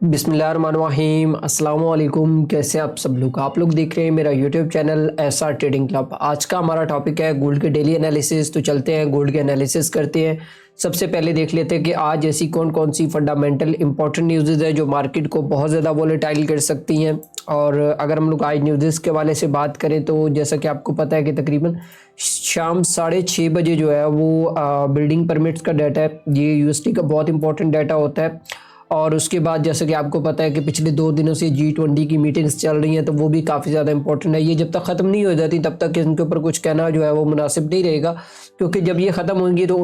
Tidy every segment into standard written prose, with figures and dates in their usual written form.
बिस्मिल्लाहिर्रहमानिर्रहीम अस्सलाम वालेकुम। कैसे आप सब लोग? आप लोग देख रहे हैं मेरा YouTube channel SR trading club. आज का हमारा टॉपिक है गोल्ड के डेली एनालिसिस। तो चलते हैं गोल्ड के एनालिसिस करते हैं। सबसे पहले देख लेते हैं कि आज ऐसी कौन कौन सी फंडामेंटल इंपॉर्टेंट न्यूज़ है जो मार्केट को बहुत ज़्यादा वोलेटाइल कर सकती हैं। और अगर हम लोग आज न्यूज़ के हवाले से बात करें तो जैसा कि आपको पता है कि तकरीबन शाम 6:30 बजे जो है वो बिल्डिंग परमिट्स का डाटा है। ये यूएसडी का बहुत इंपॉर्टेंट डाटा होता है। और उसके बाद जैसे कि आपको पता है कि पिछले 2 दिनों से G20 की मीटिंग्स चल रही हैं, तो वो भी काफ़ी ज़्यादा इंपॉर्टेंट है। ये जब तक ख़त्म नहीं हो जाती तब तक इनके ऊपर कुछ कहना जो है वो मुनासिब नहीं रहेगा, क्योंकि जब ये ख़त्म होंगी तो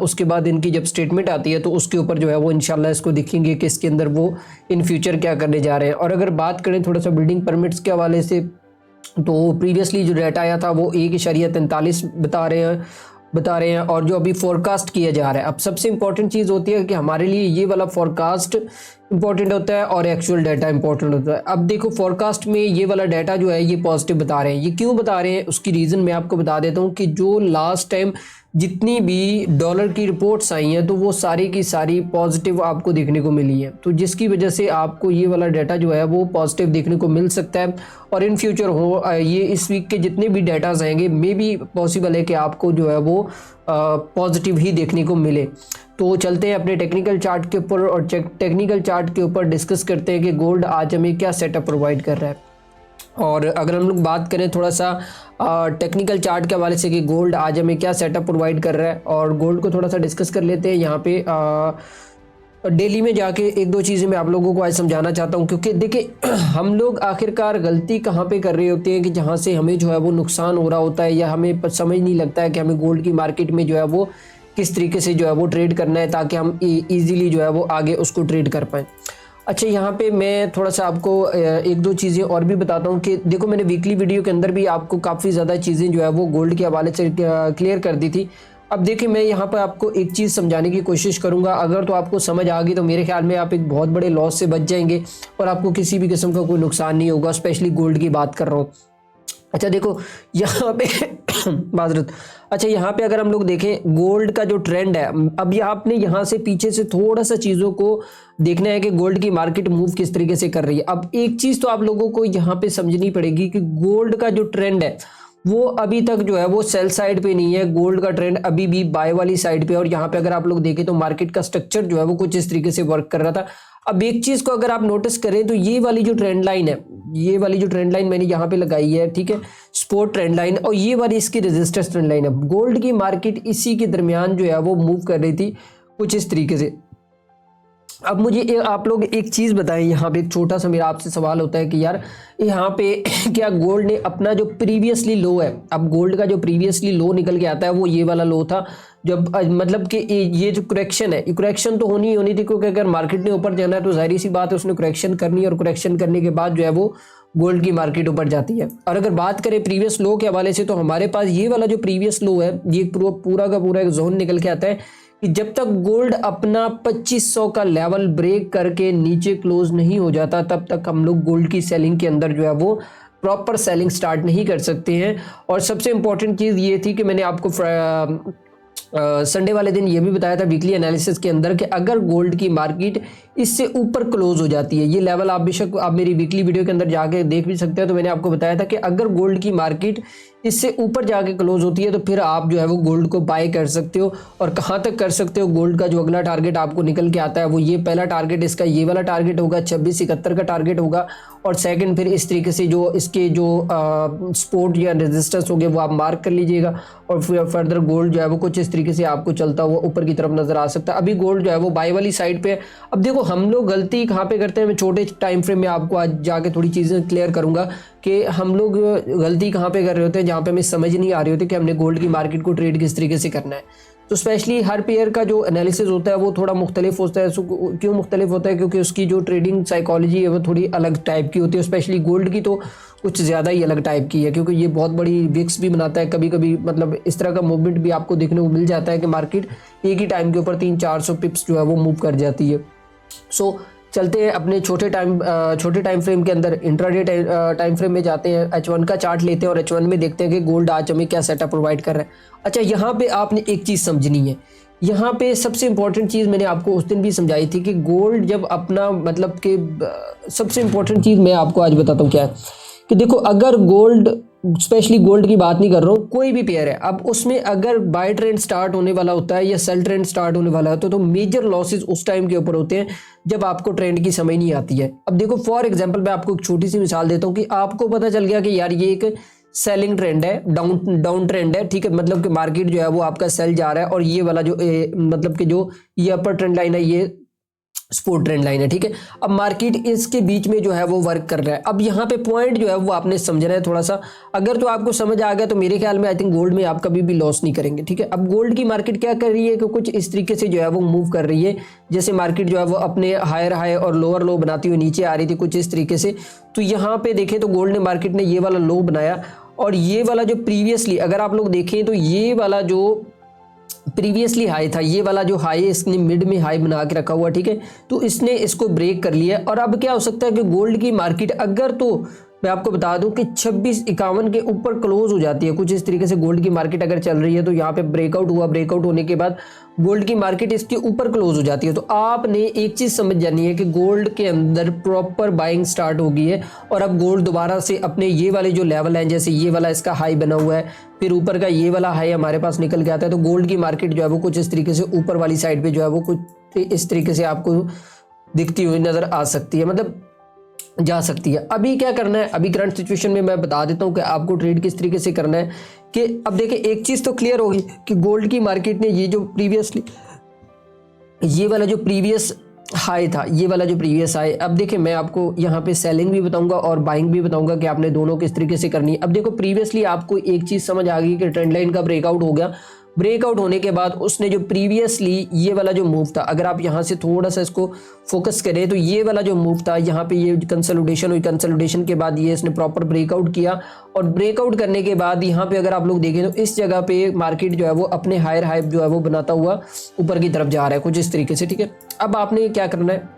उसके बाद इनकी जब स्टेटमेंट आती है तो उसके ऊपर जो है वो इंशाल्लाह इसको दिखेंगे कि इसके अंदर वो इन फ्यूचर क्या करने जा रहे हैं। और अगर बात करें थोड़ा सा बिल्डिंग परमिट्स के हवाले से, तो प्रीवियसली जो डाटा आया था वो 1.43 बता रहे हैं और जो अभी फोरकास्ट किया जा रहा है। अब सबसे इंपॉर्टेंट चीज़ होती है कि हमारे लिए ये वाला फोरकास्ट इंपॉर्टेंट होता है और एक्चुअल डाटा इंपॉर्टेंट होता है। अब देखो फोरकास्ट में ये वाला डाटा जो है ये पॉजिटिव बता रहे हैं। ये क्यों बता रहे हैं उसकी रीज़न मैं आपको बता देता हूँ कि जो लास्ट टाइम जितनी भी डॉलर की रिपोर्ट्स आई हैं तो वो सारी की सारी पॉजिटिव आपको देखने को मिली है, तो जिसकी वजह से आपको ये वाला डाटा जो है वो पॉजिटिव देखने को मिल सकता है। और इन फ्यूचर ये इस वीक के जितने भी डाटाज आएंगे मे बी पॉसिबल है कि आपको जो है वो पॉजिटिव ही देखने को मिले। तो चलते हैं अपने टेक्निकल चार्ट के ऊपर और टेक्निकल चार्ट के ऊपर डिस्कस करते हैं कि गोल्ड आज हमें क्या सेटअप प्रोवाइड कर रहा है। और अगर हम लोग बात करें थोड़ा सा टेक्निकल चार्ट के हवाले से कि गोल्ड आज हमें क्या सेटअप प्रोवाइड कर रहा है, और गोल्ड को थोड़ा सा डिस्कस कर लेते हैं। यहाँ पे डेली में जाके एक दो चीज़ें मैं आप लोगों को आज समझाना चाहता हूँ, क्योंकि देखिए हम लोग आखिरकार गलती कहाँ पे कर रहे होते हैं कि जहाँ से हमें जो है वो नुकसान हो रहा होता है या हमें समझ नहीं लगता है कि हमें गोल्ड की मार्केट में जो है वो किस तरीके से जो है वो ट्रेड करना है ताकि हम ईजिली जो है वो आगे उसको ट्रेड कर पाएँ। अच्छा, यहाँ पे मैं थोड़ा सा आपको एक दो चीज़ें और भी बताता हूँ कि देखो मैंने वीकली वीडियो के अंदर भी आपको काफ़ी ज़्यादा चीज़ें जो है वो गोल्ड के हवाले से क्लियर कर दी थी। अब देखिए मैं यहाँ पर आपको एक चीज़ समझाने की कोशिश करूँगा। अगर तो आपको समझ आ गई तो मेरे ख्याल में आप एक बहुत बड़े लॉस से बच जाएंगे और आपको किसी भी किस्म का कोई नुकसान नहीं होगा, स्पेशली गोल्ड की बात कर रहा हूँ। अच्छा देखो यहाँ पे माजरत। अच्छा यहाँ पे अगर हम लोग देखें गोल्ड का जो ट्रेंड है, अब ये आपने यहाँ से पीछे से थोड़ा सा चीज़ों को देखना है कि गोल्ड की मार्केट मूव किस तरीके से कर रही है। अब एक चीज़ तो आप लोगों को यहाँ पे समझनी पड़ेगी कि गोल्ड का जो ट्रेंड है वो अभी तक जो है वो सेल साइड पे नहीं है। गोल्ड का ट्रेंड अभी भी बाय वाली साइड पे। और यहाँ पे अगर आप लोग देखें तो मार्केट का स्ट्रक्चर जो है वो कुछ इस तरीके से वर्क कर रहा था। अब एक चीज को अगर आप नोटिस करें तो ये वाली जो ट्रेंड लाइन है, ये वाली जो ट्रेंड लाइन मैंने यहाँ पे लगाई है, ठीक है, स्पोर्ट ट्रेंड लाइन, और ये वाली इसकी रेजिस्टेंस ट्रेंड लाइन है। गोल्ड की मार्केट इसी के दरमियान जो है वो मूव कर रही थी कुछ इस तरीके से। अब मुझे आप लोग एक चीज़ बताएं, यहाँ पे एक छोटा सा मेरा आपसे सवाल होता है कि यार यहाँ पे क्या गोल्ड ने अपना जो प्रीवियसली लो है, अब गोल्ड का जो प्रीवियसली लो निकल के आता है वो ये वाला लो था, जब मतलब कि ये जो करेक्शन है, करेक्शन तो होनी ही होनी थी, क्योंकि अगर मार्केट ने ऊपर जाना है तो जाहिर सी बात है उसने करेक्शन करनी है, और करेक्शन करने के बाद जो है वो गोल्ड की मार्केट ऊपर जाती है। और अगर बात करें प्रीवियस लो के हवाले से तो हमारे पास ये वाला जो प्रीवियस लो है ये पूरा का पूरा एक जोन निकल के आता है कि जब तक गोल्ड अपना 2500 का लेवल ब्रेक करके नीचे क्लोज नहीं हो जाता तब तक हम लोग गोल्ड की सेलिंग के अंदर जो है वो प्रॉपर सेलिंग स्टार्ट नहीं कर सकते हैं। और सबसे इंपॉर्टेंट चीज़ ये थी कि मैंने आपको संडे वाले दिन ये भी बताया था वीकली एनालिसिस के अंदर कि अगर गोल्ड की मार्केट इससे ऊपर क्लोज हो जाती है, ये लेवल आप बेशक आप मेरी वीकली वीडियो के अंदर जाके देख भी सकते हैं, तो मैंने आपको बताया था कि अगर गोल्ड की मार्केट इससे ऊपर जाके क्लोज होती है तो फिर आप जो है वो गोल्ड को बाय कर सकते हो। और कहाँ तक कर सकते हो, गोल्ड का जो अगला टारगेट आपको निकल के आता है वो ये पहला टारगेट इसका ये वाला टारगेट होगा, 2671 का टारगेट होगा। और सेकंड फिर इस तरीके से जो इसके जो सपोर्ट या रेजिस्टेंस होंगे वो आप मार्क कर लीजिएगा। और फिर फर्दर गोल्ड जो है वो कुछ इस तरीके से आपको चलता हुआ ऊपर की तरफ नजर आ सकता है। अभी गोल्ड जो है वो बाय वाली साइड पे है। अब देखो हम लोग गलती कहाँ पे करते हैं, मैं छोटे टाइम फ्रेम में आपको आज जाके थोड़ी चीज़ें क्लियर करूंगा कि हम लोग गलती कहाँ पे कर रहे होते हैं, जहाँ पे हमें समझ नहीं आ रही होती कि हमने गोल्ड की मार्केट को ट्रेड किस तरीके से करना है। तो स्पेशली हर पेयर का जो एनालिसिस होता है वो थोड़ा मुख्तलिफ होता है। क्यों मुख्तलिफ होता है? क्योंकि उसकी जो ट्रेडिंग साइकोलॉजी है वो थोड़ी अलग टाइप की होती है। स्पेशली गोल्ड की तो कुछ ज़्यादा ही अलग टाइप की है, क्योंकि ये बहुत बड़ी विक्स भी बनाता है। कभी कभी मतलब इस तरह का मूवमेंट भी आपको देखने को मिल जाता है कि मार्केट एक ही टाइम के ऊपर 300-400 पिप्स जो है वो मूव कर जाती है। सो चलते हैं अपने छोटे टाइम फ्रेम के अंदर इंट्राडे टाइम फ्रेम में जाते हैं। H1 का चार्ट लेते हैं और H1 में देखते हैं कि गोल्ड आज हमें क्या सेटअप प्रोवाइड कर रहा है। अच्छा यहाँ पे आपने एक चीज़ समझनी है यहाँ पे सबसे इंपॉर्टेंट चीज़ मैंने आपको उस दिन भी समझाई थी कि गोल्ड जब अपना मतलब कि सबसे इंपॉर्टेंट चीज़ मैं आपको आज बताता हूँ क्या है कि देखो, अगर गोल्ड, स्पेशली गोल्ड की बात नहीं कर रहा हूँ, कोई भी पेयर है, अब उसमें अगर बाय ट्रेंड स्टार्ट होने वाला होता है या सेल ट्रेंड स्टार्ट होने वाला होता है तो मेजर लॉसेस उस टाइम के ऊपर होते हैं जब आपको ट्रेंड की समझ नहीं आती है। अब देखो फॉर एग्जांपल मैं आपको एक छोटी सी मिसाल देता हूँ कि आपको पता चल गया कि यार ये एक सेलिंग ट्रेंड है, डाउन ट्रेंड है, ठीक है, मतलब कि मार्केट जो है वो आपका सेल जा रहा है और ये वाला जो मतलब कि जो ये अपर ट्रेंड लाइन है ये सपोर्ट ट्रेंड लाइन है, ठीक है। अब मार्केट इसके बीच में जो है वो वर्क कर रहा है। अब यहाँ पे पॉइंट जो है वो आपने समझना है थोड़ा सा। अगर तो आपको समझ आ गया तो मेरे ख्याल में आई थिंक गोल्ड में आप कभी भी लॉस नहीं करेंगे, ठीक है। अब गोल्ड की मार्केट क्या कर रही है कि कुछ इस तरीके से जो है वो मूव कर रही है, जैसे मार्केट जो है वो अपने हायर हाई और लोअर लो बनाती हुई नीचे आ रही थी कुछ इस तरीके से। तो यहाँ पे देखें तो गोल्ड ने मार्केट ने ये वाला लो बनाया और ये वाला जो प्रीवियसली अगर आप लोग देखें तो ये वाला जो प्रीवियसली हाई था, ये वाला जो हाई है इसने मिड में हाई बना के रखा हुआ, ठीक है। तो इसने इसको ब्रेक कर लिया और अब क्या हो सकता है कि गोल्ड की मार्केट अगर तो मैं आपको बता दूं कि 2651 के ऊपर क्लोज हो जाती है कुछ इस तरीके से गोल्ड की मार्केट अगर चल रही है तो यहाँ पे ब्रेकआउट हुआ, ब्रेकआउट होने के बाद गोल्ड की मार्केट इसके ऊपर क्लोज हो जाती है। तो आपने एक चीज समझ जानी है कि गोल्ड के अंदर प्रॉपर बाइंग स्टार्ट हो गई है और अब गोल्ड दोबारा से अपने ये वाले जो लेवल हैं, जैसे ये वाला इसका हाई बना हुआ है, फिर ऊपर का ये वाला हाई हमारे पास निकल के आता है, तो गोल्ड की मार्केट जो है वो कुछ इस तरीके से ऊपर वाली साइड पे जो है वो कुछ इस तरीके से आपको दिखती हुई नजर आ सकती है, मतलब जा सकती है। अभी क्या करना है, अभी करंट सिचुएशन में मैं बता देता हूं कि आपको ट्रेड किस तरीके से करना है। कि अब देखिए एक चीज तो क्लियर होगी कि गोल्ड की मार्केट ने ये जो प्रीवियसली ये वाला जो प्रीवियस हाई था, ये वाला जो प्रीवियस हाई, अब देखिए मैं आपको यहाँ पे सेलिंग भी बताऊंगा और बाइंग भी बताऊंगा कि आपने दोनों किस तरीके से करनी है। अब देखो प्रीवियसली आपको एक चीज समझ आ गई कि ट्रेंड लाइन का ब्रेकआउट हो गया, ब्रेकआउट होने के बाद उसने जो प्रीवियसली ये वाला जो मूव था, अगर आप यहाँ से थोड़ा सा इसको फोकस करें तो ये वाला जो मूव था यहाँ पे ये कंसोलिडेशन हुई, कंसोलिडेशन के बाद ये इसने प्रॉपर ब्रेकआउट किया और ब्रेकआउट करने के बाद यहाँ पे अगर आप लोग देखें तो इस जगह पे मार्केट जो है वो अपने हायर हाई जो है वो बनाता हुआ ऊपर की तरफ जा रहा है कुछ इस तरीके से, ठीक है। अब आपने क्या करना है,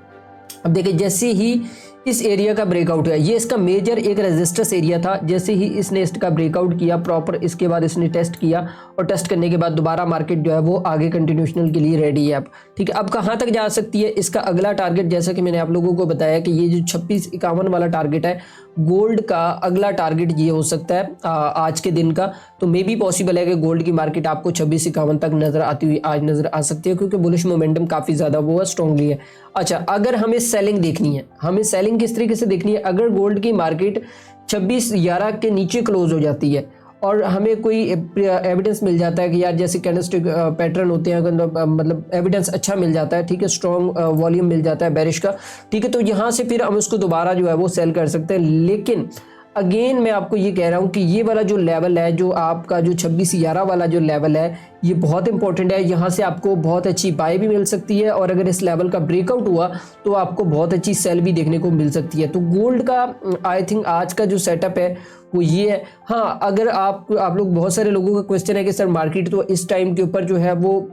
अब देखिए जैसे ही इस एरिया का ब्रेकआउट हुआ, ये इसका मेजर एक रेजिस्टेंस एरिया था, जैसे ही इसने इसका ब्रेकआउट किया प्रॉपर, इसके बाद इसने टेस्ट किया और टेस्ट करने के बाद दोबारा मार्केट जो है वो आगे कंटिन्यूशनल के लिए रेडी है अब, ठीक है। अब कहाँ तक जा सकती है, इसका अगला टारगेट जैसा कि मैंने आप लोगों को बताया कि ये जो 2651 वाला टारगेट है गोल्ड का, अगला टारगेट ये हो सकता है आज के दिन का। तो मे भी पॉसिबल है कि गोल्ड की मार्केट आपको 2651 तक नजर आती हुई आज नजर आ सकती है, क्योंकि बुलिश मोमेंटम काफी ज्यादा वो स्ट्रांगली है। अच्छा, अगर हमें सेलिंग देखनी है, हमें सेलिंग किस तरीके से देखनी है, अगर गोल्ड की मार्केट 2611 के नीचे क्लोज हो जाती है और हमें कोई एविडेंस मिल जाता है कि यार जैसे कैंडलस्टिक पैटर्न होते हैं, मतलब एविडेंस अच्छा मिल जाता है, ठीक है, स्ट्रॉन्ग वॉल्यूम मिल जाता है बेरिश का, ठीक है, तो यहाँ से फिर हम उसको दोबारा जो है वो सेल कर सकते हैं। लेकिन अगेन मैं आपको ये कह रहा हूँ कि ये वाला जो लेवल है, जो आपका जो 2611 वाला जो लेवल है, ये बहुत इंपॉर्टेंट है। यहाँ से आपको बहुत अच्छी बाय भी मिल सकती है और अगर इस लेवल का ब्रेकआउट हुआ तो आपको बहुत अच्छी सेल भी देखने को मिल सकती है। तो गोल्ड का आई थिंक आज का जो सेटअप है वो ये है। हाँ, अगर आप लोग, बहुत सारे लोगों का क्वेश्चन है कि सर मार्केट तो इस टाइम के ऊपर जो है वो,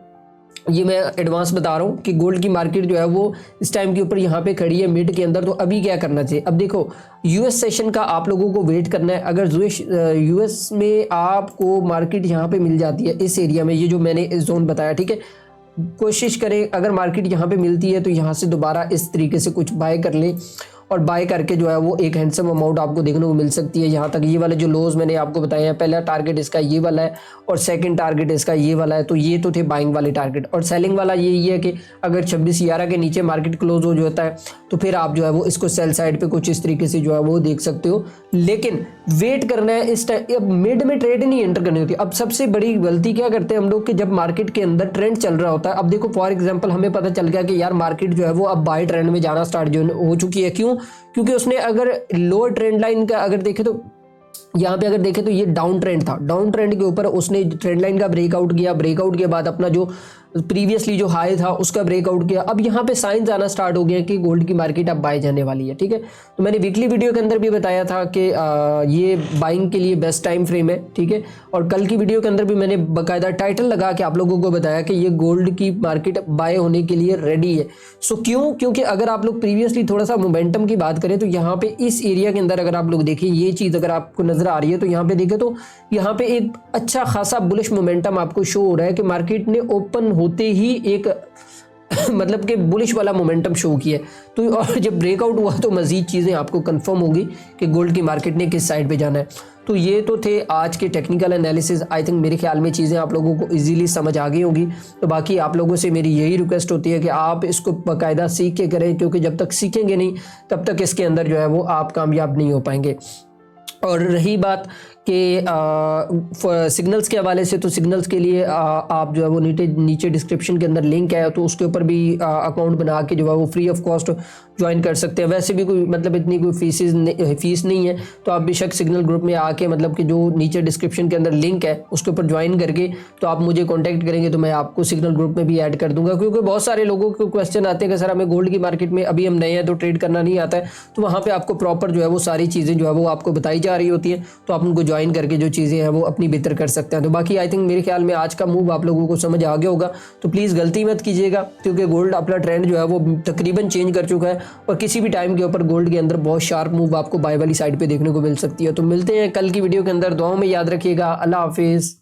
ये मैं एडवांस बता रहा हूँ कि गोल्ड की मार्केट जो है वो इस टाइम के ऊपर यहाँ पे खड़ी है मिड के अंदर, तो अभी क्या करना चाहिए। अब देखो यूएस सेशन का आप लोगों को वेट करना है। अगर यूएस में आपको मार्केट यहाँ पे मिल जाती है इस एरिया में, ये जो मैंने इस जोन बताया, ठीक है, कोशिश करें अगर मार्केट यहाँ पे मिलती है तो यहाँ से दोबारा इस तरीके से कुछ बाय कर लें और बाय करके जो है वो एक हैंडसम अमाउंट आपको देखने को मिल सकती है। यहाँ तक ये वाले जो लोज मैंने आपको बताए हैं, पहला टारगेट इसका ये वाला है और सेकंड टारगेट इसका ये वाला है, तो ये तो थे बाइंग वाले टारगेट। और सेलिंग वाला यही है कि अगर 2611 के नीचे मार्केट क्लोज हो जाता है तो फिर आप जो है वो इसको सेल साइड पे कुछ इस तरीके से जो है वो देख सकते हो। लेकिन वेट करना है इस टाइम, अब मिड में ट्रेड नहीं एंटर करनी होती। अब सबसे बड़ी गलती क्या करते हैं हम लोग कि जब मार्केट के अंदर ट्रेंड चल रहा होता है, अब देखो फॉर एग्जाम्पल हमें पता चल गया कि यार मार्केट जो है वो अब बाय ट्रेंड में जाना स्टार्ट जो हो चुकी है। क्यों? क्योंकि उसने अगर लोअर ट्रेंड लाइन का अगर देखे तो यहाँ पे अगर देखें तो ये डाउन ट्रेंड था, डाउन ट्रेंड के ऊपर उसने ट्रेंड लाइन का ब्रेकआउट किया, ब्रेकआउट के बाद अपना जो प्रीवियसली जो हाई था उसका ब्रेकआउट किया। अब यहाँ पे साइंस आना स्टार्ट हो गया कि गोल्ड की मार्केट अब बाय जाने वाली है, ठीक है। तो मैंने वीकली वीडियो के अंदर भी बताया था कि ये बाइंग के लिए बेस्ट टाइम फ्रेम है, ठीक है। और कल की वीडियो के अंदर भी मैंने बाकायदा टाइटल लगा के आप लोगों को बताया कि ये गोल्ड की मार्केट बाय होने के लिए रेडी है। सो क्यों? क्योंकि अगर आप लोग प्रीवियसली थोड़ा सा मोमेंटम की बात करें तो यहाँ पे इस एरिया के अंदर अगर आप लोग देखें, ये चीज़ अगर आपको नजर आ रही है तो यहाँ पे देखें तो यहाँ पे एक अच्छा खासा बुलिश मोमेंटम आपको शो हो रहा है कि मार्केट ने ओपन होते ही एक मतलब कि बुलिश वाला मोमेंटम शो किया। तो और जब ब्रेकआउट हुआ तो मज़ीद चीज़ें आपको कंफर्म होगी कि गोल्ड की मार्केट ने किस साइड पे जाना है। तो ये तो थे आज के टेक्निकल एनालिसिस। आई थिंक मेरे ख्याल में चीज़ें आप लोगों को इजीली समझ आ गई होंगी। तो बाकी आप लोगों से मेरी यही रिक्वेस्ट होती है कि आप इसको बाकायदा सीख के करें, क्योंकि जब तक सीखेंगे नहीं तब तक इसके अंदर जो है वो आप कामयाब नहीं हो पाएंगे। और रही बात कि सिग्नल्स के हवाले से, तो सिग्नल्स के लिए आप जो है वो नीचे डिस्क्रिप्शन के अंदर लिंक है, तो उसके ऊपर भी अकाउंट बना के जो है वो फ्री ऑफ कॉस्ट ज्वाइन कर सकते हैं। वैसे भी कोई मतलब इतनी कोई फीस नहीं है, तो आप बेशक सिग्नल ग्रुप में आके मतलब कि जो नीचे डिस्क्रिप्शन के अंदर लिंक है उसके ऊपर ज्वाइन करके तो आप मुझे कॉन्टैक्ट करेंगे तो मैं आपको सिग्नल ग्रुप में भी ऐड कर दूंगा। क्योंकि बहुत सारे लोगों को क्वेश्चन आते हैं कि सर हमें गोल्ड की मार्केट में अभी हम नए हैं तो ट्रेड करना नहीं आता है, तो वहाँ पर आपको प्रॉपर जो है वो सारी चीज़ें जो है वो आपको बताई जा रही होती हैं, तो आप उनको ज्वाइन करके जो चीज़ें हैं वो अपनी बेहतर कर सकते हैं। तो बाकी आई थिंक मेरे ख्याल में आज का मूव आप लोगों को समझ आ गया होगा। तो प्लीज़ गलती मत कीजिएगा, क्योंकि गोल्ड अपना ट्रेंड जो है वो तकरीबन चेंज कर चुका है और किसी भी टाइम के ऊपर गोल्ड के अंदर बहुत शार्प मूव आपको बाय वाली साइड पे देखने को मिल सकती है। तो मिलते हैं कल की वीडियो के अंदर। दुआओं में याद रखिएगा। अल्लाह हाफिज़।